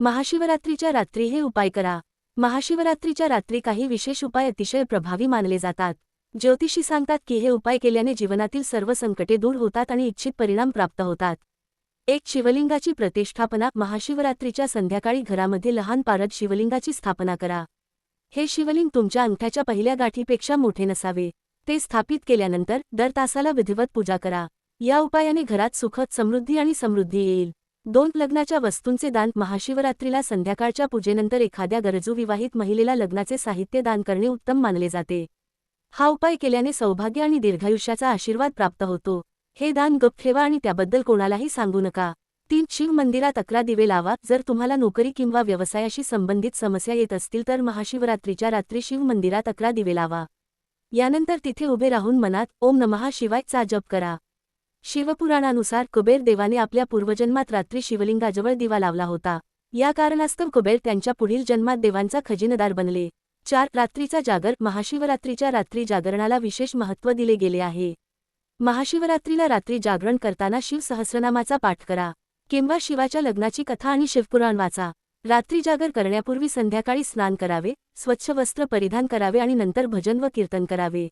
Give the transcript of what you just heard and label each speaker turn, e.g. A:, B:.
A: महाशिवरात्रीच्या रात्री हे उपाय करा। महाशिवरात्रीच्या रात्री काही विशेष उपाय अतिशय प्रभावी मानले जातात। ज्योतिषी सांगतात की हे उपाय केल्याने जीवनातील सर्व संकटे दूर होतात आणि इच्छित परिणाम प्राप्त होतात। एक शिवलिंगाची प्रतिष्ठापना। महाशिवरात्रीच्या संध्याकाळी घरामध्ये लहान पारद शिवलिंगाची स्थापना करा। हे शिवलिंग तुमच्या अंगठ्याच्या पहिल्या गाठीपेक्षा मोठे नसावे। ते स्थापित केल्यानंतर दर तासाला विधिवत पूजा करा। या उपायाने घरात सुख, समृद्धी आणि समृद्धी येईल। 2 लग्नाच्या वस्तूंचे दान। महाशिवरात्रीला संध्याकाळच्या पूजेनंतर एखाद्या गरजू विवाहित महिलेला लग्नाचे साहित्य दान करणे उत्तम मानले जाते। हा उपाय केल्याने सौभाग्य आणि दीर्घायुष्याचा आशीर्वाद प्राप्त होतो। हे दान गुप्त ठेवा आणि त्याबद्दल कोणालाही सांगू नका। 3 शिव मंदिरात 11 दिवे लावा। जर तुम्हाला नोकरी किंवा व्यवसायाशी संबंधित समस्या येत असतील तर महाशिवरात्रीच्या रात्री शिव मंदिरात 11 दिवे लावा। यानंतर तिथे उभे राहून मनात ओम नमः शिवायचा जप करा। शिवपुराणानुसार कुबेर देवाने आपल्या पूर्वजन्मात रात्री शिवलिंगाजवळ दिवा लावला होता। या कारणास्तव कुबेर त्यांच्या पुढील जन्मात देवांचा खजिनदार बनले। 4 रात्रीचा जागर। महाशिवरात्रीच्या रात्री जागरणाला विशेष महत्त्व दिले गेले आहे। महाशिवरात्रीला रात्री जागरण करताना शिव सहस्रनामाचा पाठ करा किंवा शिवाच्या लग्नाची कथा आणि शिवपुराण वाचा। रात्री जागर करण्यापूर्वी संध्याकाळी स्नान करावे, स्वच्छ वस्त्र परिधान करावे आणि नंतर भजन व कीर्तन करावे।